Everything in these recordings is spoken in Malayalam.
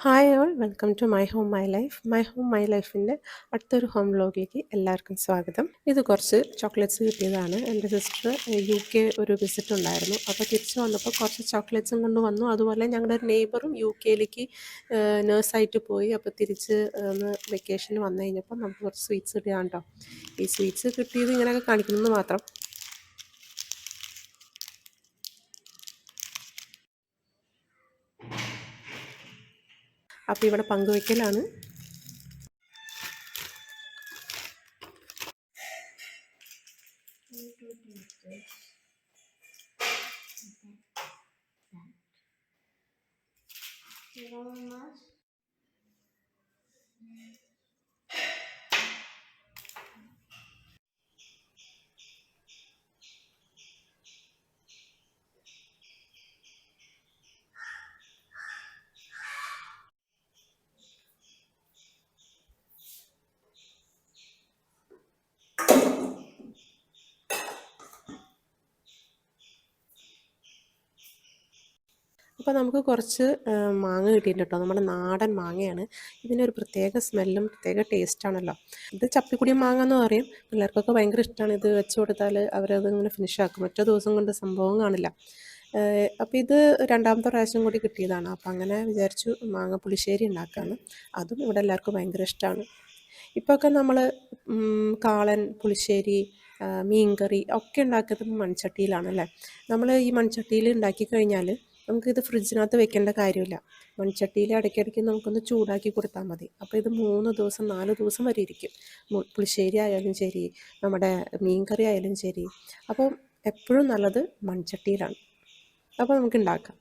Hi all welcome to my home my life. My home my ലൈഫിൻ്റെ അടുത്തൊരു ഹോം വ്ലോഗിലേക്ക് എല്ലാവർക്കും സ്വാഗതം. ഇത് കുറച്ച് ചോക്ലേറ്റ്സ് കിട്ടിയതാണ്. എൻ്റെ സിസ്റ്റർ UK ഒരു വിസിറ്റ് ഉണ്ടായിരുന്നു. അപ്പോൾ തിരിച്ച് വന്നപ്പോൾ കുറച്ച് ചോക്ലേറ്റ്സും കൊണ്ട് വന്നു. അതുപോലെ ഞങ്ങളുടെ ഒരു നെയ്ബറും UK നേഴ്സായിട്ട് പോയി. അപ്പോൾ തിരിച്ച് ഒന്ന് വെക്കേഷന് വന്നു കഴിഞ്ഞപ്പോൾ നമുക്ക് കുറച്ച് സ്വീറ്റ്സ് കിട്ടിയതാണ് കേട്ടോ. ഈ സ്വീറ്റ്സ് കിട്ടിയത് ഇങ്ങനെയൊക്കെ കാണിക്കുന്നത് മാത്രം. അപ്പോൾ ഇവിടെ പങ്കുവയ്ക്കലാണ്. അപ്പോൾ നമുക്ക് കുറച്ച് മാങ്ങ കിട്ടിയിട്ടുണ്ട് കേട്ടോ. നമ്മുടെ നാടൻ മാങ്ങയാണ്. ഇതിനൊരു പ്രത്യേക സ്മെല്ലും പ്രത്യേക ടേസ്റ്റാണല്ലോ. ഇത് ചപ്പിക്കുടി മാങ്ങ എന്ന് പറയും. പിള്ളേർക്കൊക്കെ ഭയങ്കര ഇഷ്ടമാണ്. ഇത് വെച്ച് കൊടുത്താൽ അവരത് ഇങ്ങനെ ഫിനിഷാക്കും. ഒറ്റ ദിവസം കൊണ്ട് സംഭവം കാണില്ല. അപ്പോൾ ഇത് രണ്ടാമത്തെ പ്രാവശ്യം കൂടി കിട്ടിയതാണ്. അപ്പോൾ അങ്ങനെ വിചാരിച്ചു മാങ്ങ പുളിശ്ശേരി ഉണ്ടാക്കാമെന്ന്. അതും ഇവിടെ എല്ലാവർക്കും ഭയങ്കര ഇഷ്ടമാണ്. ഇപ്പോഴൊക്കെ നമ്മൾ കാളൻ, പുളിശ്ശേരി, മീൻകറി ഒക്കെ ഉണ്ടാക്കുന്നത് മൺചട്ടിയിലാണല്ലേ. നമ്മൾ ഈ മൺചട്ടിയിൽ ഉണ്ടാക്കി കഴിഞ്ഞാൽ നമുക്കിത് ഫ്രിഡ്ജിനകത്ത് വെക്കേണ്ട കാര്യമില്ല. മൺചട്ടിയിൽ ഇടയ്ക്കിടയ്ക്ക് നമുക്കൊന്ന് ചൂടാക്കി കൊടുത്താൽ മതി. അപ്പോൾ ഇത് 3 ദിവസം 4 ദിവസം വരെ ഇരിക്കും. പുളിശ്ശേരി ആയാലും ശരി, നമ്മുടെ മീൻകറി ആയാലും ശരി. അപ്പോൾ എപ്പോഴും നല്ലത് മൺചട്ടിയിലാണ്. അപ്പോൾ നമുക്ക് ഉണ്ടാക്കാം.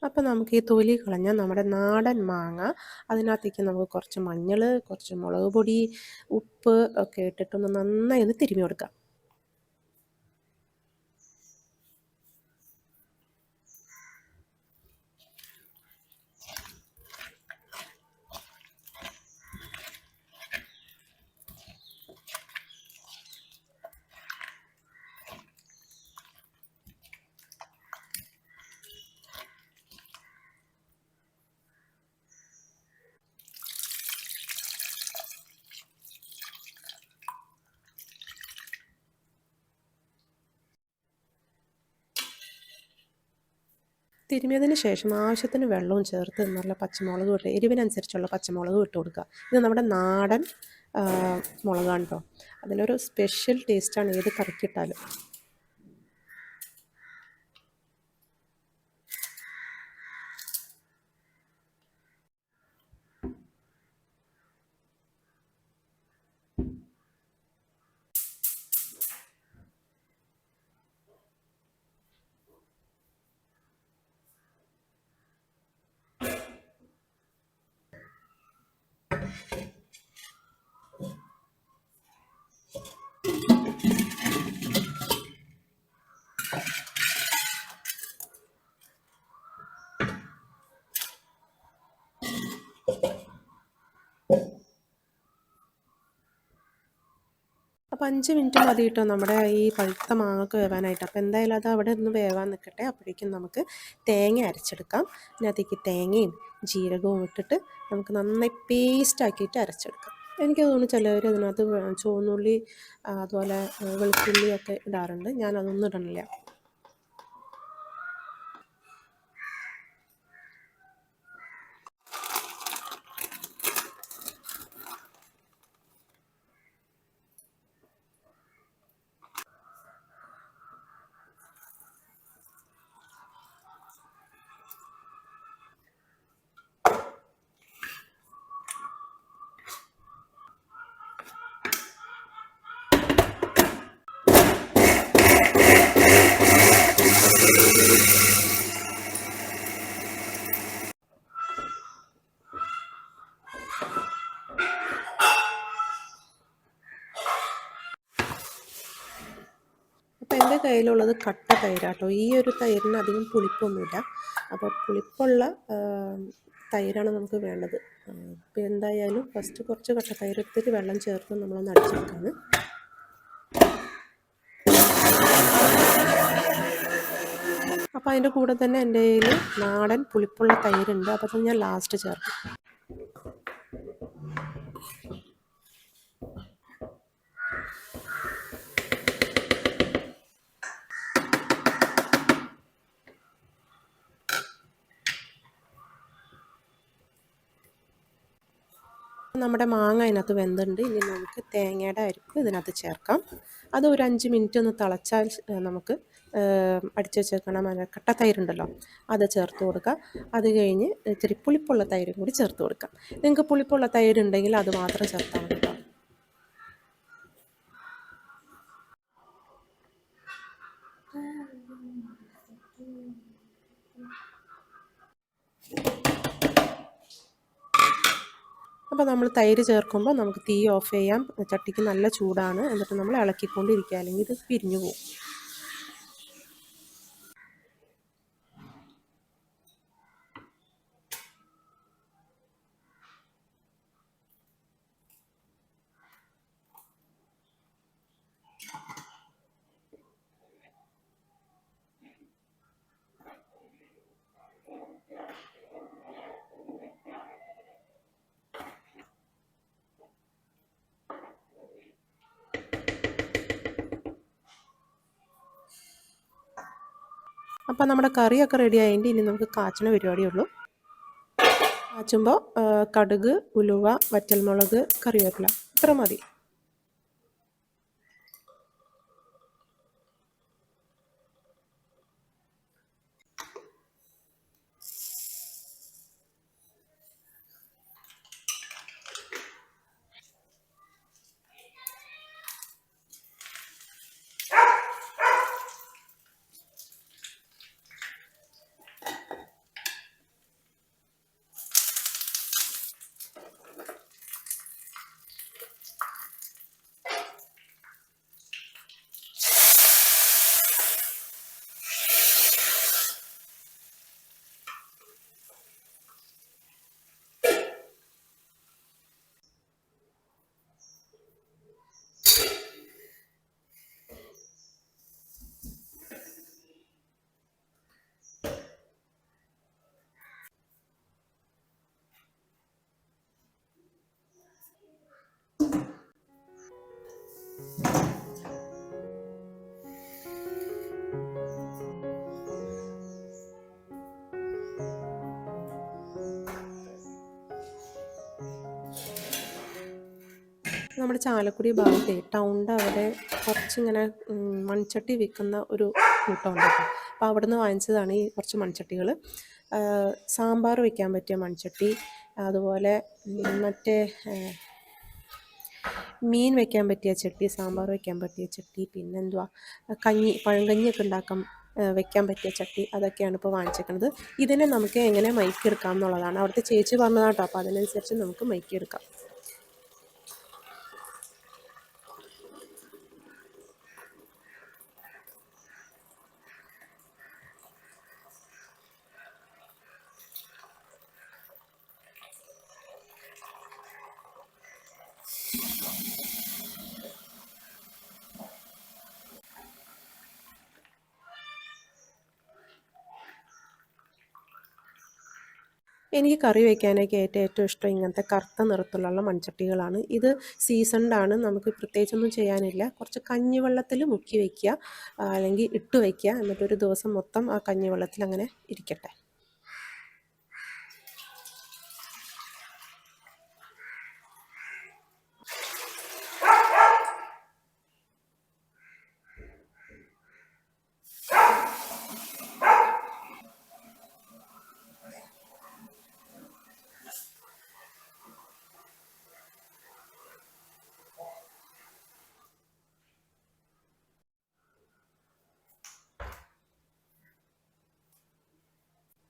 അപ്പോൾ നമുക്ക് ഈ തൊലി കളഞ്ഞ നമ്മുടെ നാടൻ മാങ്ങ, അതിനകത്തേക്ക് നമുക്ക് കുറച്ച് മഞ്ഞൾ, കുറച്ച് മുളക് പൊടി, ഉപ്പ് ഒക്കെ ഇട്ടിട്ടൊന്ന് നന്നായി ഒന്ന് തിരുമ്മി കൊടുക്കാം. തിരുമിയതിന് ശേഷം ആവശ്യത്തിന് വെള്ളവും ചേർത്ത് നല്ല പച്ചമുളക് ഇട്ട് എരിവിനനുസരിച്ചുള്ള പച്ചമുളക് ഇട്ട് കൊടുക്കുക. ഇത് നമ്മുടെ നാടൻ മുളകാണ് കേട്ടോ. അതിനൊരു സ്പെഷ്യൽ ടേസ്റ്റാണ് ഏത് കറിക്കിട്ടാലും. അപ്പോൾ 5 മിനിറ്റ് മതി കേട്ടോ നമ്മുടെ ഈ പഴുത്ത മാങ്ങക്ക് വേവാനായിട്ട്. അപ്പോൾ എന്തായാലും അത് അവിടെ ഒന്ന് വേവാൻ നിൽക്കട്ടെ. അപ്പോഴേക്കും നമുക്ക് തേങ്ങ അരച്ചെടുക്കാം. അതിനകത്തേക്ക് തേങ്ങയും ജീരകവും ഇട്ടിട്ട് നമുക്ക് നന്നായി പേസ്റ്റാക്കിയിട്ട് അരച്ചെടുക്കാം. എനിക്ക് തോന്നുന്നു ചിലവർ അതിനകത്ത് ചുവന്നുള്ളി അതുപോലെ വെളുത്തുള്ളിയൊക്കെ ഇടാറുണ്ട്. ഞാനതൊന്നും ഇടണില്ല. കയ്യിലുള്ളത് കട്ട തൈരാട്ടോ. ഈ ഒരു തൈരിന് അധികം പുളിപ്പൊന്നുമില്ല. അപ്പോൾ പുളിപ്പുള്ള തൈരാണ് നമുക്ക് വേണ്ടത്. അപ്പോൾ എന്തായാലും ഫസ്റ്റ് കുറച്ച് കട്ട തൈര് എടുത്തിട്ട് വെള്ളം ചേർത്ത് നമ്മളൊന്ന് അടിച്ചെടുക്കാണ്. അപ്പോൾ അതിൻ്റെ കൂടെ തന്നെ എൻ്റെ കയ്യിൽ നാടൻ പുളിപ്പുള്ള തൈരുണ്ട്. അപ്പോൾ അത് ഞാൻ ലാസ്റ്റ് ചേർക്കും. നമ്മുടെ മാങ്ങ അതിനകത്ത് വെന്തുണ്ട്. ഇനി നമുക്ക് തേങ്ങയുടെ അരിപ്പ് ഇതിനകത്ത് ചേർക്കാം. അത് ഒരു 5 മിനിറ്റ് ഒന്ന് തിളച്ചാൽ നമുക്ക് അടിച്ചു വെച്ചേക്കണം കട്ട തൈരുണ്ടല്ലോ അത് ചേർത്ത് കൊടുക്കുക. അത് കഴിഞ്ഞ് ഇത്തിരി പുളിപ്പുള്ള തൈരും കൂടി ചേർത്ത് കൊടുക്കാം. നിങ്ങൾക്ക് പുളിപ്പുള്ള തൈരുണ്ടെങ്കിൽ അത് മാത്രം ചേർത്താൽ മതി കേട്ടോ. അപ്പോൾ നമ്മൾ തൈര് ചേർക്കുമ്പോൾ നമുക്ക് തീ ഓഫ് ചെയ്യാം. ചട്ടിക്ക് നല്ല ചൂടാണ്. എന്നിട്ട് നമ്മൾ ഇളക്കിക്കൊണ്ടിരിക്കുക, അല്ലെങ്കിൽ ഇത് പിരിഞ്ഞു പോകും. അപ്പോൾ നമ്മുടെ കറിയൊക്കെ റെഡി ആയതിൻ്റെ ഇനി നമുക്ക് കാച്ചണ പരിപാടിയുള്ളൂ. കാച്ചുമ്പോൾ കടുക്, ഉലുവ, വറ്റൽമുളക്, കറിവേപ്പില ഇത്ര മതി. നമ്മുടെ ചാലക്കുടി ഭാഗത്തെ ടൗണിൻ്റെ അവിടെ കുറച്ചിങ്ങനെ മൺചട്ടി വിൽക്കുന്ന ഒരു കൂട്ടമുണ്ട് കേട്ടോ. അപ്പോൾ അവിടെ നിന്ന് വാങ്ങിച്ചതാണ് ഈ കുറച്ച് മൺചട്ടികൾ. സാമ്പാർ വയ്ക്കാൻ പറ്റിയ മൺചട്ടി, അതുപോലെ മറ്റേ മീൻ വയ്ക്കാൻ പറ്റിയ ചട്ടി, സാമ്പാർ വയ്ക്കാൻ പറ്റിയ ചട്ടി, പിന്നെന്തുവാ പഴങ്കഞ്ഞിയൊക്കെ ഉണ്ടാക്കാൻ വെക്കാൻ പറ്റിയ ചട്ടി, അതൊക്കെയാണ് ഇപ്പോൾ വാങ്ങിച്ചേക്കുന്നത്. ഇതിനെ നമുക്ക് എങ്ങനെ മൈക്കെടുക്കാം എന്നുള്ളതാണ് അവിടുത്തെ ചേച്ചി പറഞ്ഞതാട്ടോ. അപ്പോൾ അതിനനുസരിച്ച് നമുക്ക് മൈക്കെടുക്കാം. എനിക്ക് കറി വയ്ക്കാനൊക്കെ ഏറ്റവും ഇഷ്ടം ഇങ്ങനത്തെ കറുത്ത നിറത്തിലുള്ള മൺചട്ടികളാണ്. ഇത് സീസൺഡാണ്, നമുക്ക് പ്രത്യേകിച്ചൊന്നും ചെയ്യാനില്ല. കുറച്ച് കഞ്ഞിവെള്ളത്തിൽ മുക്കി വയ്ക്കുക, അല്ലെങ്കിൽ ഇട്ട് വയ്ക്കുക. എന്നിട്ടൊരു ദിവസം മൊത്തം ആ കഞ്ഞിവെള്ളത്തിൽ അങ്ങനെ ഇരിക്കട്ടെ.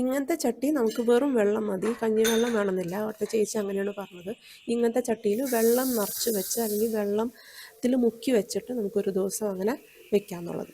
ഇങ്ങനത്തെ ചട്ടി നമുക്ക് വെറും വെള്ളം മതി, കഞ്ഞിവെള്ളം വേണമെന്നില്ല. അവിടുത്തെ ചേച്ചി അങ്ങനെയാണ് പറഞ്ഞത്. ഇങ്ങനത്തെ ചട്ടിയിൽ വെള്ളം നിറച്ച് വെച്ച് അല്ലെങ്കിൽ വെള്ളത്തിൽ മുക്കി വെച്ചിട്ട് നമുക്കൊരു ദിവസം അങ്ങനെ വെക്കാമെന്നുള്ളത്.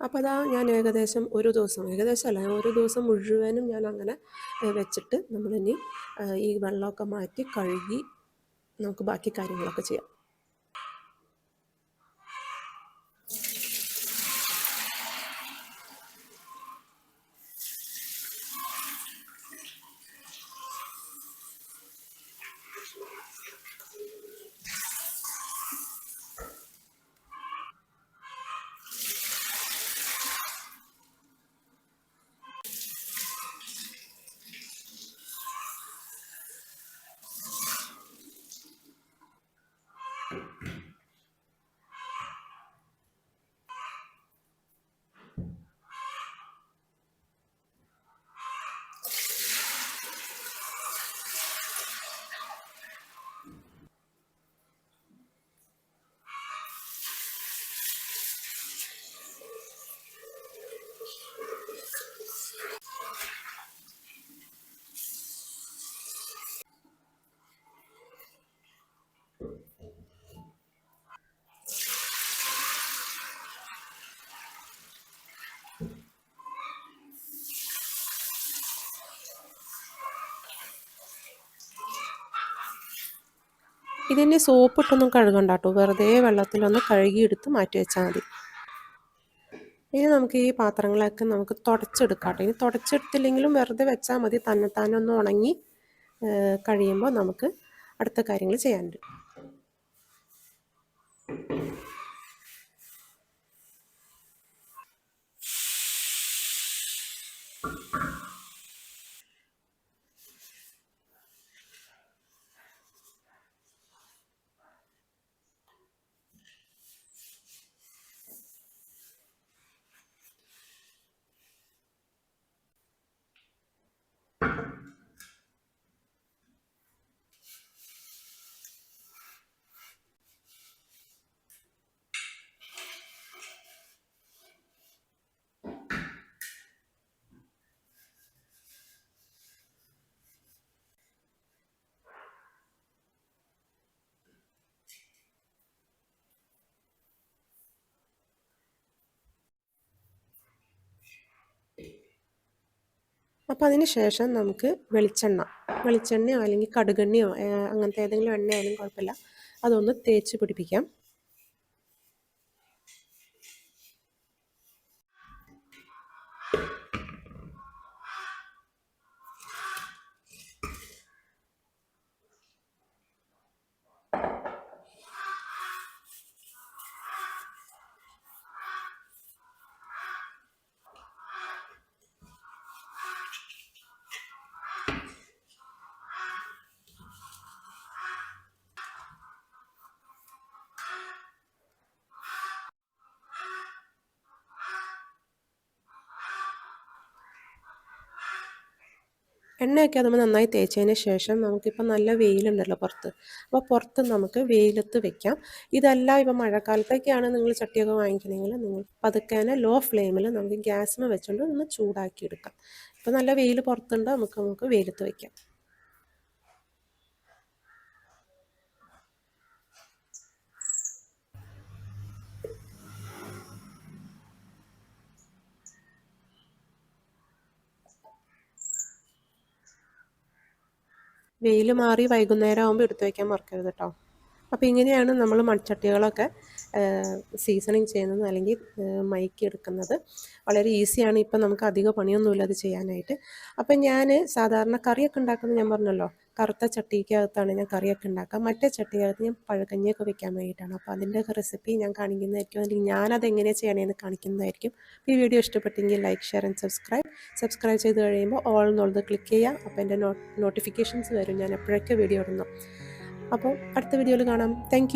അപ്പോൾ അതാ ഞാൻ ഏകദേശം ഒരു ദിവസം, ഏകദേശമല്ല, ഞാൻ ഒരു ദിവസം മുഴുവനും ഞാൻ അങ്ങനെ വെച്ചിട്ട് നമ്മളിനി ഈ വെള്ളമൊക്കെ മാറ്റി കഴുകി നമുക്ക് ബാക്കി കാര്യങ്ങളൊക്കെ ചെയ്യാം. ഇതിനെ സോപ്പിട്ടൊന്നും കഴുകണ്ട കേട്ടോ, വെറുതെ വെള്ളത്തിലൊന്ന് കഴുകിയെടുത്ത് മാറ്റി വെച്ചാൽ മതി. ഇനി നമുക്ക് ഈ പാത്രങ്ങളൊക്കെ നമുക്ക് തുടച്ചെടുക്കാം കേട്ടോ. ഇനി തുടച്ചെടുത്തില്ലെങ്കിലും വെറുതെ വെച്ചാൽ മതി, തന്നെത്താനൊന്ന് ഉണങ്ങി കഴിയുമ്പോൾ നമുക്ക് അടുത്ത കാര്യങ്ങൾ ചെയ്യാനുണ്ട്. അപ്പോൾ അതിന് ശേഷം നമുക്ക് വെളിച്ചെണ്ണയോ അല്ലെങ്കിൽ കടുകെണ്ണയോ അങ്ങനത്തെ ഏതെങ്കിലും എണ്ണയായാലും കുഴപ്പമില്ല, അതൊന്ന് തേച്ച് പിടിപ്പിക്കാം. എണ്ണയൊക്കെ നമ്മൾ നന്നായി തേച്ചതിന് ശേഷം നമുക്കിപ്പോൾ നല്ല വെയിലുണ്ടല്ലോ പുറത്ത്, അപ്പോൾ പുറത്ത് നമുക്ക് വെയിലത്ത് വെക്കാം. ഇതെല്ലാം ഇപ്പോൾ മഴക്കാലത്തൊക്കെയാണ് നിങ്ങൾ ചട്ടിയൊക്കെ വാങ്ങിക്കണമെങ്കിൽ നിങ്ങൾ പതുക്കെ തന്നെ ലോ ഫ്ലെയിമിൽ നമുക്ക് ഗ്യാസിൽ വെച്ചുകൊണ്ട് ഒന്ന് ചൂടാക്കി എടുക്കാം. ഇപ്പോൾ നല്ല വെയിൽ പുറത്തുണ്ട്, നമുക്ക് വെയിലത്ത് വയ്ക്കാം. വെയിൽ മാറി വൈകുന്നേരം ആകുമ്പോൾ എടുത്തു വയ്ക്കാൻ മറക്കരുത് കേട്ടോ. അപ്പോൾ ഇങ്ങനെയാണ് നമ്മൾ മൺചട്ടികളൊക്കെ സീസണിങ് ചെയ്യുന്നത് അല്ലെങ്കിൽ മയക്കി എടുക്കുന്നത്. വളരെ ഈസിയാണ്. ഇപ്പം നമുക്ക് അധിക പണിയൊന്നുമില്ല അത് ചെയ്യാനായിട്ട്. അപ്പം ഞാൻ സാധാരണ കറിയൊക്കെ ഉണ്ടാക്കുന്നത് ഞാൻ പറഞ്ഞല്ലോ, കറുത്ത ചട്ടിക്കകത്താണ് ഞാൻ കറിയൊക്കെ ഉണ്ടാക്കുക. മറ്റേ ചട്ടിക്കകത്ത് ഞാൻ പഴക്കഞ്ഞിയൊക്കെ വെക്കാൻ വേണ്ടിയിട്ടാണ്. അപ്പോൾ അതിൻ്റെയൊക്കെ റെസിപ്പി ഞാൻ കാണിക്കുന്നതായിരിക്കും, അല്ലെങ്കിൽ ഞാനത് എങ്ങനെയാണ് ചെയ്യണമെന്ന് കാണിക്കുന്നതായിരിക്കും. ഈ വീഡിയോ ഇഷ്ടപ്പെട്ടെങ്കിൽ ലൈക്ക്, ഷെയർ ആൻഡ് സബ്സ്ക്രൈബ് ചെയ്ത് കഴിയുമ്പോൾ ഓൾ എന്നുള്ളത് ക്ലിക്ക് ചെയ്യുക. അപ്പോൾ എൻ്റെ നോട്ടിഫിക്കേഷൻസ് വരും ഞാൻ എപ്പോഴൊക്കെ വീഡിയോ ഇടുന്നു. അപ്പോൾ അടുത്ത വീഡിയോയിൽ കാണാം. താങ്ക്